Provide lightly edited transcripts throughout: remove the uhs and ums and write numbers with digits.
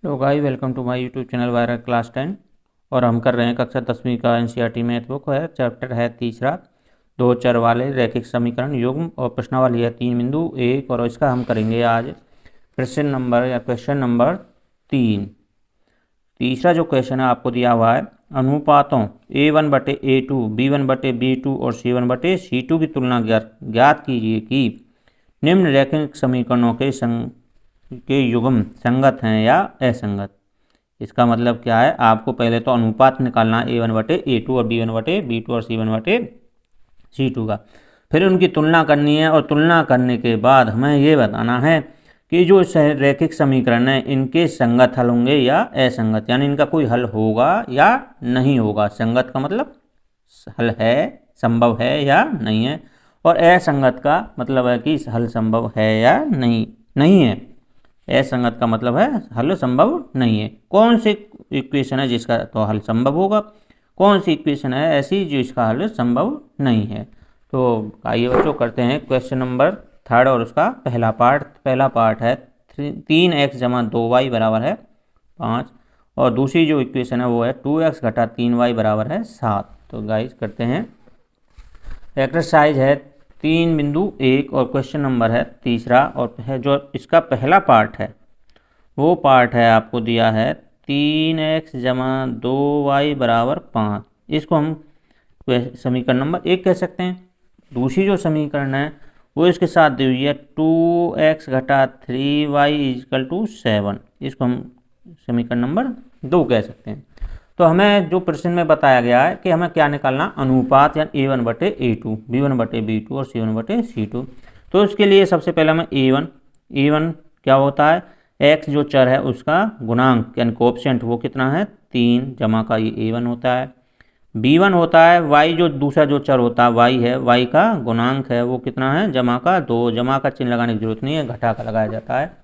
Hello guys, welcome to my YouTube channel viral class 10। और हम कर रहे हैं कक्षा 10वीं का एनसीईआरटी मैथ बुक है। चैप्टर है तीसरा, दो चर वाले रैखिक समीकरण युग्म, और प्रश्नावली है 3.1। और इसका हम करेंगे आज क्वेश्चन नंबर 3। तीसरा जो क्वेश्चन है आपको दिया हुआ है, अनुपातों A1/A2, B1/B2 और C1/C2 की तुलना ज्ञात कीजिए कि निम्न रैखिक समीकरणों के युग्म संगत हैं या असंगत। इसका मतलब क्या है, आपको पहले तो अनुपात निकालना है A1/A2 और B1/B2 और C1/C2 का, फिर उनकी तुलना करनी है। और तुलना करने के बाद हमें ये बताना है कि जो रैखिक समीकरण है इनके संगत हल होंगे या असंगत, यानी इनका कोई हल होगा या नहीं होगा। संगत का मतलब हल है, संभव है या नहीं है, और असंगत का मतलब है कि हल संभव है या नहीं है। असंगत का मतलब है हल संभव नहीं है। कौन सी इक्वेशन है जिसका तो हल संभव होगा, कौन सी इक्वेशन है ऐसी जो इसका हल संभव नहीं है। तो आइए बच्चों करते हैं क्वेश्चन नंबर 3 और उसका पहला पार्ट है 3x = 2y बराबर है 5, और दूसरी जो इक्वेशन है वो है 2x - 3y बराबर है 7। तो गाइस करते हैं। एक्सरसाइज है 3.1 और क्वेश्चन नंबर है तीसरा, और है जो इसका पहला पार्ट है वो पार्ट है आपको दिया है 3x = 2y बराबर 5। इसको हम समीकरण नंबर 1 कह सकते हैं। दूसरी जो समीकरण है वो इसके साथ दी हुई है 2x - 3y = 7। इसको हम समीकरण नंबर 2 कह सकते हैं। तो हमें जो प्रश्न में बताया गया है कि हमें क्या निकालना, अनुपात यानी A1/A2, B1/B2 और C1/C2। तो उसके लिए सबसे पहले हमें A1 क्या होता है, x जो चर है उसका गुणांक यानी कोएफिशिएंट वो कितना है 3, जमा का ये A1 होता है। B1 होता है y जो दूसरा जो चर होता है y है, y का गुणांक है वो कितना है जमा का 2, जमा का चिन्ह लगाने की जरूरत नहीं है, घटा का लगाया जाता है।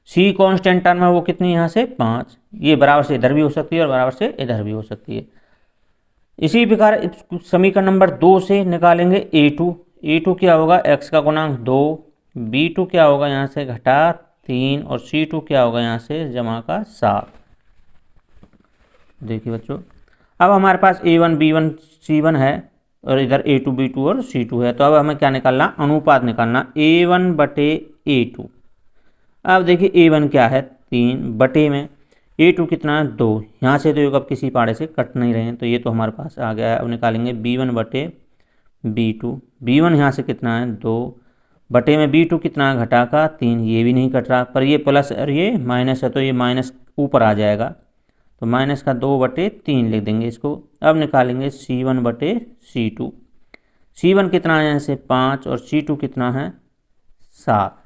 C कांस्टेंट टर्म है वो कितनी यहाँ से 5, ये बराबर से इधर भी हो सकती है और बराबर से इधर भी हो सकती है। इसी प्रकार समीकरण नंबर 2 से निकालेंगे A2 क्या होगा, x का गुणांक 2, B2 क्या होगा यहाँ से घटा 3, और C2 क्या होगा यहाँ से जमा का 7। देखिए बच्चों, अब हमारे पास A1 B1 C1 है और इधर A2 B2 और C2 है। तो अब हमें क्या निकालना, अनुपात निकालना A1/A2। अब देखिए A1 क्या है 3 बटे में A2 कितना है 2, यहाँ से तो ये अब किसी पाड़े से कट नहीं रहे हैं, तो ये तो हमारे पास आ गया है। अब निकालेंगे B1/B2। B1 यहाँ से कितना है 2 बटे में B2 कितना है घटा का 3, ये भी नहीं कट रहा, पर ये प्लस और ये माइनस है तो ये माइनस ऊपर आ जाएगा, तो माइनस का 2/3 लिख देंगे इसको। अब निकालेंगे C1/C2। C1 कितना है यहाँ से 5 और C2 कितना है 7।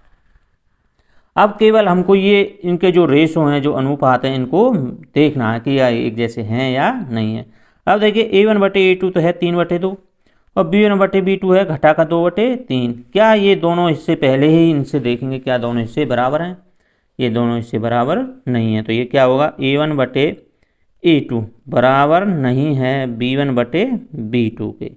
अब केवल हमको ये इनके जो रेशो हैं, जो अनुपात हैं, इनको देखना है कि या एक जैसे हैं या नहीं है। अब देखिए A1/A2 तो है 3/2 और B1/B2 है घटा का 2/3। क्या ये दोनों हिस्से पहले ही इनसे देखेंगे, क्या दोनों हिस्से बराबर हैं? ये दोनों हिस्से बराबर नहीं है, तो ये क्या होगा A1/A2 बराबर नहीं है B1/B2 के।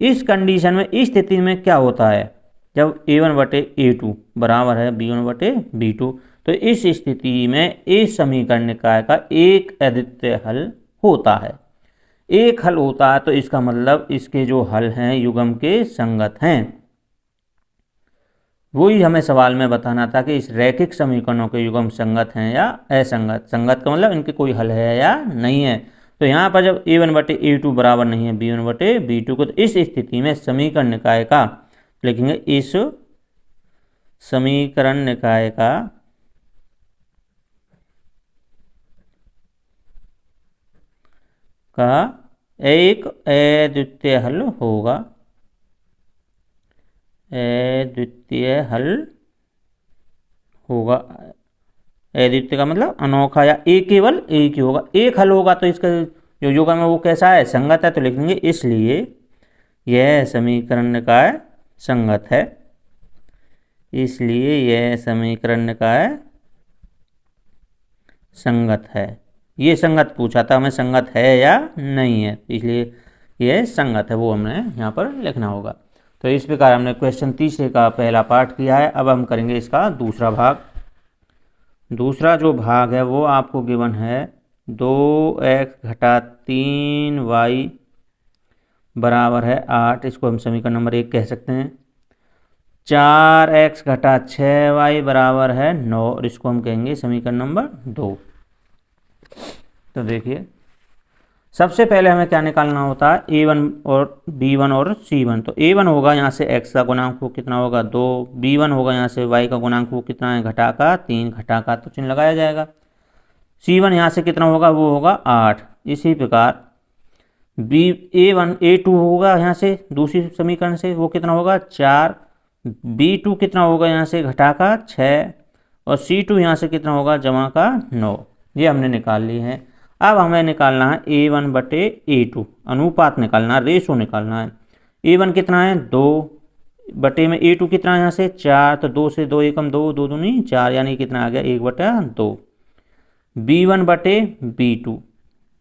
इस कंडीशन में, इस स्थिति में क्या होता है, जब A1/A2 बराबर है B1/B2, तो इस स्थिति में इस समीकरण निकाय का एक अद्वितीय हल होता है। एक हल होता है तो इसका मतलब इसके जो हल हैं युग्म के संगत हैं। वही हमें सवाल में बताना था कि इस रैखिक समीकरणों के युग्म संगत हैं या असंगत। संगत का मतलब इनके कोई हल है या नहीं है। तो यहाँ पर जब A1/A2 बराबर नहीं है B1/B2 को, तो इस स्थिति में समीकरण निकाय का लिखेंगे, इस समीकरण निकाय का एक अद्वितीय हल होगा। अद्वितीय हल होगा, अद्वितीय का मतलब अनोखा या एक, केवल एक ही होगा। एक हल होगा तो इसका जो युग्म है वो कैसा है, संगत है। तो लिखेंगे इसलिए यह समीकरण निकाय संगत है, इसलिए यह समीकरण निकाय संगत है। ये संगत पूछा था हमें, संगत है या नहीं है, इसलिए यह संगत है, वो हमने यहाँ पर लिखना होगा। तो इस प्रकार हमने क्वेश्चन तीसरे का पहला पार्ट किया है। अब हम करेंगे इसका दूसरा भाग। दूसरा जो भाग है वो आपको गिवन है 2x घटा 3y बराबर है 8। इसको हम समीकरण नंबर 1 कह सकते हैं। 4x घटा 6y बराबर है 9 और इसको हम कहेंगे समीकरण नंबर 2। तो देखिए सबसे पहले हमें क्या निकालना होता है, a1 और b1 और c1। तो a1 होगा यहाँ से x का गुणांक वो कितना होगा 2, b1 होगा यहाँ से y का गुणांक वो कितना है घटा का 3, घटा का तो चिन्ह लगाया जाएगा। c1 यहाँ से कितना होगा वो होगा 8। इसी प्रकार a1 a2 होगा यहाँ से दूसरी समीकरण से वो कितना होगा 4, b2 कितना होगा यहाँ से घटा का 6 और c2 यहाँ से कितना होगा जमा का 9। ये हमने निकाल ली है। अब हमें निकालना है a1 बटे a2, अनुपात निकालना, रेशो निकालना है। a1 कितना है 2 बटे में a2 कितना है यहाँ से 4, तो 2 से 2 एकम 2, 2 दूनी 4 यानी कितना आ गया 1 बटा 2। b1 बटे b2,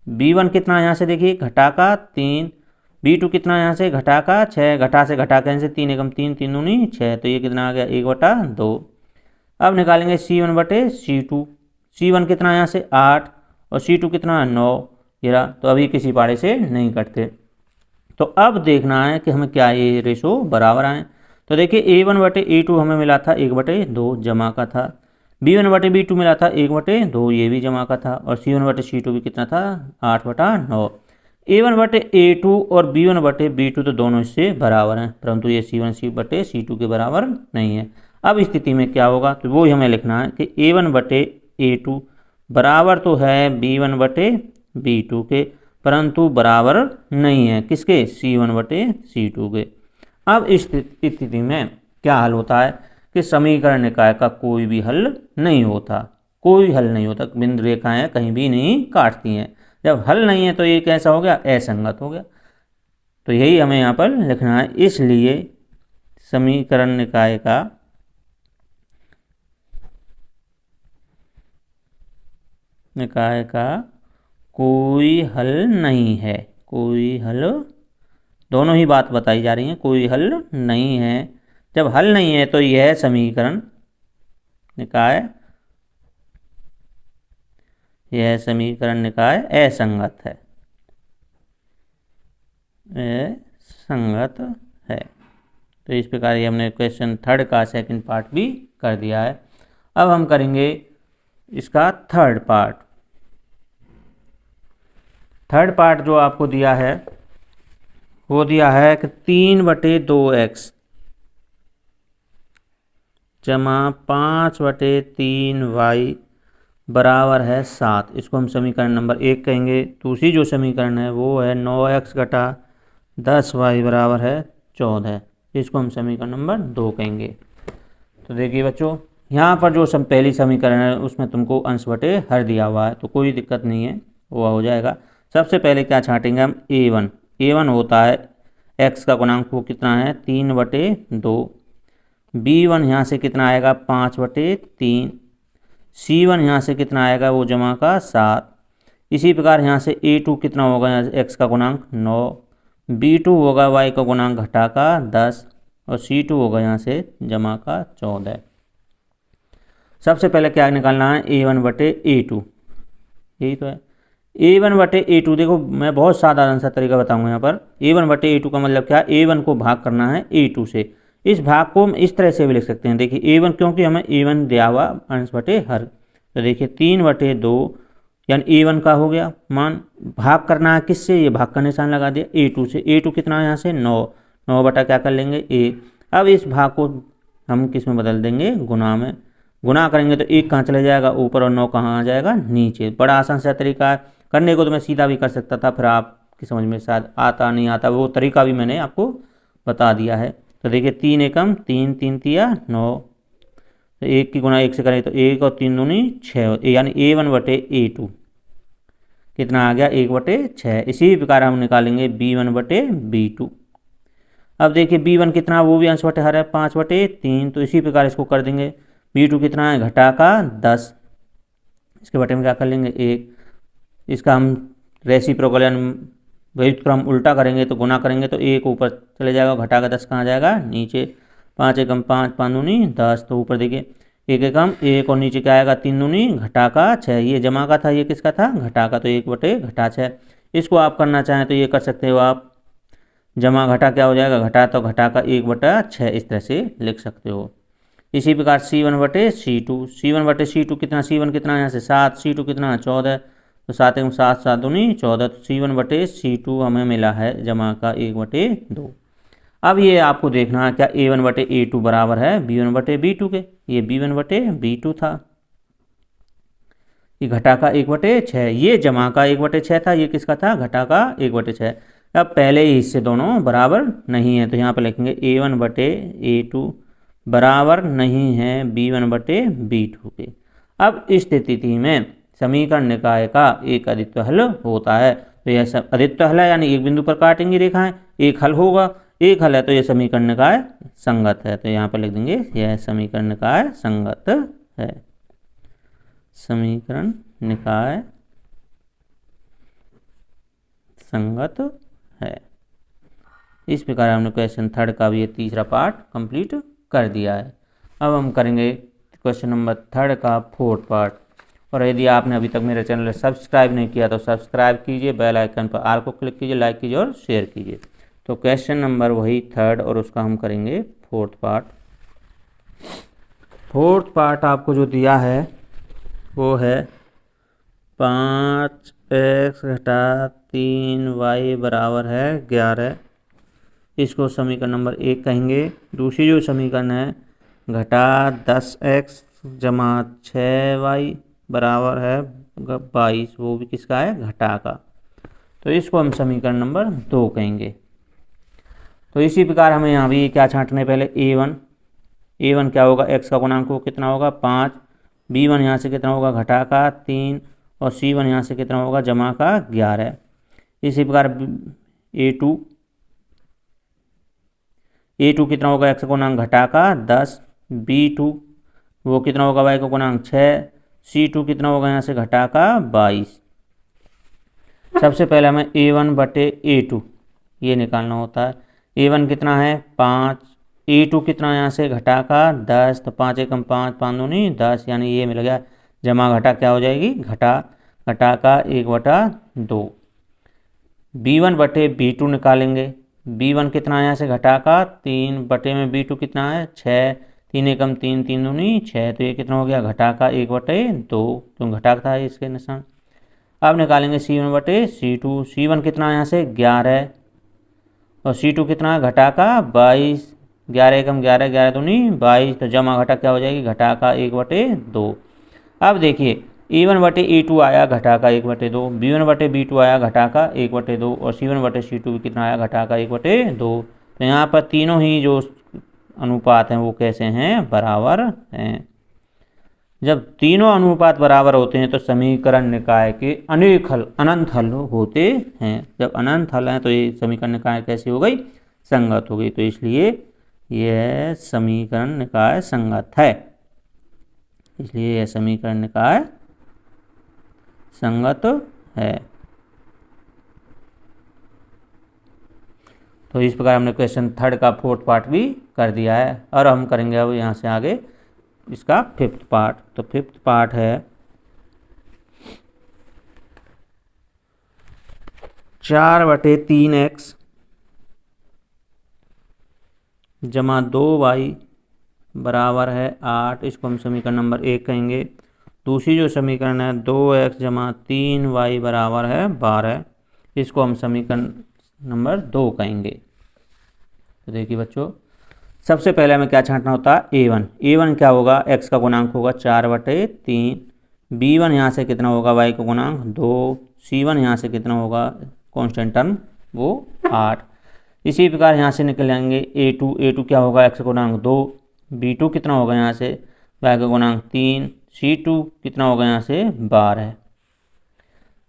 b1 कितना है यहाँ से देखिए घटा का 3, b2 कितना है यहाँ से घटा का 6, घटा से घटा के से 3 एकम 3, 3 दूनी 6 तो ये कितना आ गया 1 बटा 2। अब निकालेंगे c1 बटे c2, c1 कितना है यहाँ से 8 और c2 कितना है 9। ये रहा, तो अभी किसी पारे से नहीं कटते। तो अब देखना है कि हमें क्या ये रेशो बराबर आए। तो देखिए a1 बटे a2 हमें मिला था 1 बटे 2 जमा का था, b1 बटे b2 मिला था 1 बटे 2 ये भी जमा का था और c1 बटे c2 भी कितना था 8 बटा 9। a1 बटे a2 और b1 बटे b2 तो दोनों इससे बराबर हैं, परंतु ये c1 बटे c2 के बराबर नहीं है। अब इस स्थिति में क्या होगा तो वो ही हमें लिखना है कि a1 बटे a2 बराबर तो है b1 बटे b2 के, परंतु बराबर नहीं है किसके c1 बटे c2 के। अब इस स्थिति में क्या हल होता है कि समीकरण निकाय का कोई भी हल नहीं होता, कोई हल नहीं होता, बिंदु रेखाएं कहीं भी नहीं काटती हैं। जब हल नहीं है तो ये कैसा हो गया असंगत हो गया। तो यही हमें यहाँ पर लिखना है। इसलिए समीकरण निकाय का कोई हल नहीं है, कोई हल, दोनों ही बात बताई जा रही है, कोई हल नहीं है। जब हल नहीं है तो यह समीकरण निकाय असंगत है, असंगत है। तो इस प्रकार ये हमने क्वेश्चन 3 का सेकंड पार्ट भी कर दिया है। अब हम करेंगे इसका थर्ड पार्ट जो आपको दिया है वो दिया है कि 3 बटे 2x जमा 5 बटे 3y बराबर है 7। इसको हम समीकरण नंबर 1 कहेंगे। दूसरी जो समीकरण है वो है 9x घटा 10y बराबर है 14। इसको हम समीकरण नंबर 2 कहेंगे। तो देखिए बच्चों यहाँ पर जो पहली समीकरण है उसमें तुमको अंश बटे हर दिया हुआ है, तो कोई दिक्कत नहीं है, वो हो जाएगा। सबसे पहले क्या छाटेंगे हम a1 होता है x का गुणांक वो कितना है 3 बटे 2, b1 यहाँ से कितना आएगा 5 बटे 3, c1 यहाँ से कितना आएगा वो जमा का 7। इसी प्रकार यहाँ से a2 कितना होगा यहाँ से x का गुणांक 9, b2 होगा y का गुणांक घटा का 10 और c2 होगा यहाँ से जमा का 14। सबसे पहले क्या निकालना है a1 बटे a2, यही तो है a1 बटे a2। देखो मैं बहुत साधारण सा तरीका बताऊंगा यहाँ पर। a1 बटे a2 का मतलब क्या, a1 को भाग करना है a2 से। इस भाग को हम इस तरह से भी लिख सकते हैं, देखिए a1 क्योंकि हमें a1 दिया हुआ अंश बटे हर, तो देखिए 3 बटे 2 यानी a1 का हो गया मान, भाग करना है किससे, ये भाग का निशान लगा दिया a2 से। a2 कितना है यहाँ से 9 बटा क्या कर लेंगे 1। अब इस भाग को हम किस में बदल देंगे गुणा में, गुणा करेंगे तो 1 कहाँ चले जाएगा ऊपर और 9 कहाँ आ जाएगा नीचे। बड़ा आसान सा तरीका है, करने को तो मैं सीधा भी कर सकता था, फिर आपकी समझ में शायद आता नहीं आता, वो तरीका भी मैंने आपको बता दिया है। तो देखिए 3 एकम 3, 3 तिया 9, तो 1 की गुणा 1 से करें तो 1 और 3 दूनी 6, यानी a1 बटे a2 कितना आ गया 1 बटे 6। इसी प्रकार हम निकालेंगे b1 बटे b2। अब देखिए b1 कितना, वो भी अंश बटे हर है 5 बटे 3, तो इसी प्रकार इसको कर देंगे। b2 कितना है घटा का 10, इसके बटे में क्या कर लेंगे 1। इसका हम रेसिप्रोकल यानी व्युत्क्रम उल्टा करेंगे तो गुना करेंगे तो 1 ऊपर चले जाएगा, घटा का 10 कहाँ जाएगा नीचे। 5 एकम 5, 5 दूनी 10, तो ऊपर देखिए एक एकम एक और नीचे क्या आएगा 3 दूनी घटा का 6, ये जमा का था, ये किसका था घटा का, तो 1 बटे घटा 6। इसको आप करना चाहें तो ये कर सकते हो आप, जमा घटा क्या हो जाएगा घटा, तो घटा का 1 बटा 6 इस तरह से लिख सकते हो। इसी प्रकार C1 बटे C2, C1 बटे C2 कितना, C1 कितना यहाँ से 7, C2 कितना 14, तो 7 एकम 7 7 दूनी 14, तो C1 बटे C2 हमें मिला है जमा का 1 बटे 2। अब ये आपको देखना है क्या A1 बटे A2 बराबर है B1 बटे B2 के, ये B1 बटे B2 था, ये घटा का 1 बटे 6, ये जमा का 1 बटे 6 था, ये किसका था घटा का 1 बटे 6। अब पहले ही हिस्से दोनों बराबर नहीं है, तो यहाँ पर लिखेंगे A1 बटे A2 बराबर नहीं है B1 बटे B2 के। अब इस स्थिति में समीकरण निकाय का एक अद्वितीय हल होता है, तो यह अद्वितीय हल है यानी एक बिंदु पर काटेंगी रेखाएं, एक हल होगा, एक हल है तो यह समीकरण निकाय संगत है, तो यहाँ पर लिख देंगे यह समीकरण निकाय संगत है, समीकरण निकाय संगत है। इस प्रकार हमने क्वेश्चन 3 का भी ये तीसरा पार्ट कंप्लीट कर दिया है। अब हम करेंगे क्वेश्चन नंबर 3 का 4th पार्ट, और यदि आपने अभी तक मेरे चैनल सब्सक्राइब नहीं किया तो सब्सक्राइब कीजिए, बेल आइकन पर आल को क्लिक कीजिए, लाइक कीजिए और शेयर कीजिए। तो क्वेश्चन नंबर वही 3rd और उसका हम करेंगे 4th पार्ट। 4th पार्ट आपको जो दिया है वो है 5x घटा 3y बराबर है 11, इसको समीकरण नंबर 1 कहेंगे। दूसरी जो समीकरण है घटा 10x जमा 6y बराबर है 22, वो भी किसका है घटा का, तो इसको हम समीकरण नंबर 2 कहेंगे। तो इसी प्रकार हमें यहाँ भी क्या छांटने, पहले a1 क्या होगा, x का गुणांक वो कितना होगा 5, b1 यहाँ से कितना होगा घटा का 3, और c1 यहाँ से कितना होगा जमा का 11। इसी प्रकार a2 कितना होगा, x का गुणांक घटा का 10, b2 वो कितना होगा y का गुणांक 6, c2 कितना होगा यहाँ से घटा का 22। सबसे पहले हमें a1 बटे a2 ये निकालना होता है। a1 कितना है 5, a2 कितना यहाँ से घटा का 10, तो 5 एकम 5 5 दूनी 10, यानी ये मिल गया, जमा घटा क्या हो जाएगी घटा का 1 बटा 2। b1 बटे b2 निकालेंगे, b1 कितना है यहाँ से घटा का 3, बटे में b2 कितना है 6, 3 एकम 3 3 दूनी 6, तो ये कितना हो गया घटा का 1 बटे 2, क्यों घटा था इसके निशान। अब निकालेंगे c1 बटे c2, c1 कितना है यहाँ से 11, और c2 कितना है घटा का 22, 11 एकम 11 11 दूनी 22, तो जमा घटा क्या हो जाएगी घटा का 1 बटे 2। अब देखिए a1 बटे a2 आया घटा का 1 बटे 2, b1 बटे b2 आया घटा का 1 बटे 2, और c1 बटे c2 कितना आया घटा का 1 बटे 2। तो यहाँ पर तीनों ही जो अनुपात हैं वो कैसे हैं बराबर हैं। जब तीनों अनुपात बराबर होते हैं तो समीकरण निकाय के अनेक हल अनंत हल होते हैं। जब अनंत हल हैं तो ये समीकरण निकाय कैसी हो गई संगत हो गई, तो इसलिए यह समीकरण निकाय संगत है, इसलिए यह समीकरण निकाय संगत है। तो इस प्रकार हमने क्वेश्चन 3rd का 4th पार्ट भी कर दिया है, और हम करेंगे अब यहाँ से आगे इसका 5th पार्ट। तो 5th पार्ट है 4 बटे 3x जमा 2y बराबर है 8, इसको हम समीकरण नंबर 1 कहेंगे। दूसरी जो समीकरण है 2x जमा 3y बराबर है 12, इसको हम समीकरण नंबर 2 कहेंगे। तो देखिए बच्चों, सबसे पहले हमें क्या छांटना होता है a1 क्या होगा, x का गुणांक होगा 4 बटे 3, b1 यहाँ से कितना होगा y का गुणांक 2, c1 यहाँ से कितना होगा कांस्टेंट टर्म वो 8। इसी प्रकार यहाँ से निकलेंगे a2 क्या होगा x का गुणांक 2, b2 कितना होगा यहाँ से y का गुणांक 3, c2 कितना होगा यहाँ से 12।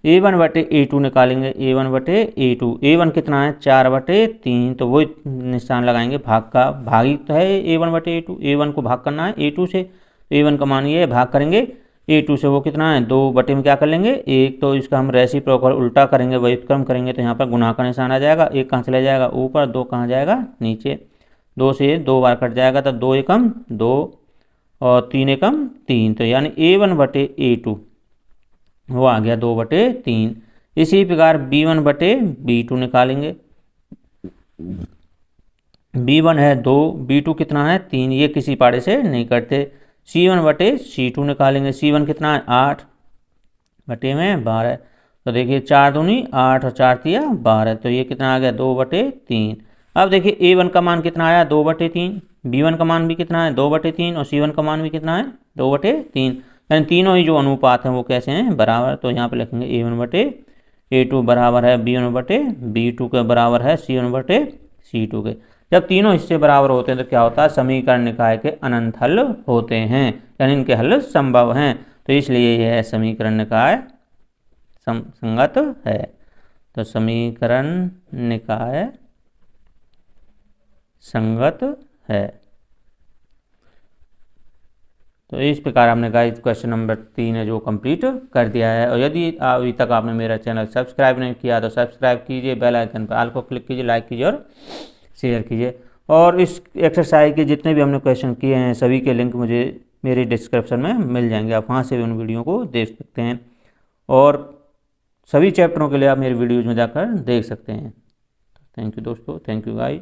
a1 बटे a2 निकालेंगे, a1 बटे a1 कितना है 4 बटे 3, तो वही निशान लगाएंगे भाग का, भागी तो है a1 बटे a1 को भाग करना है a2 से, a1 का मान ये है भाग करेंगे a2 से, वो कितना है 2 बटे में क्या कर लेंगे 1, तो इसका हम रेसिप्रोकल उल्टा करेंगे, व्युत्क्रम करेंगे, तो यहाँ पर गुणा का निशान आ जाएगा, 1 कहाँ चला जाएगा ऊपर, 2 कहाँ जाएगा नीचे, 2 से 2 बार कट जाएगा, तो 2 एकम 2, और 3 एकम 3, तो यानी A1 बटे A2 वो आ गया 2/3। इसी प्रकार B1 बटे B2 निकालेंगे। B1 है 2, B2 कितना है 3, ये किसी पाड़े से नहीं करते। C1 बटे C2 निकालेंगे। C1 कितना है 8 बटे में 12, तो देखिए 4 दूनी 8 और 4 तिया 12, तो ये कितना आ गया 2/3। अब देखिए A1 का मान कितना आया 2/3, B1 का मान भी कितना है 2/3 और C1 का मान भी कितना है 2/3, यानी तीनों ही जो अनुपात हैं वो कैसे हैं बराबर। तो यहाँ पे लिखेंगे A1 बटे A2 बराबर है B1 बटे B2 के बराबर है C1 बटे C2 के। जब तीनों हिस्से बराबर होते हैं तो क्या होता है, समीकरण निकाय के अनंत हल होते हैं, यानी इनके हल संभव हैं, तो इसलिए यह समीकरण निकाय संगत है। तो समीकरण निकाय संगत है। तो इस प्रकार हमने गाइस क्वेश्चन नंबर 3 है जो कंप्लीट कर दिया है। और यदि अभी तक आपने मेरा चैनल सब्सक्राइब नहीं किया तो सब्सक्राइब कीजिए, बेल आइकन पर ऑल को क्लिक कीजिए, लाइक कीजिए और शेयर कीजिए। और इस एक्सरसाइज के जितने भी हमने क्वेश्चन किए हैं सभी के लिंक मुझे मेरी डिस्क्रिप्शन में मिल जाएंगे, आप वहाँ से भी उन वीडियो को देख सकते हैं और सभी चैप्टरों के लिए आप मेरे वीडियोज़ में जाकर देख सकते हैं। थैंक यू दोस्तों, थैंक यू गाइस।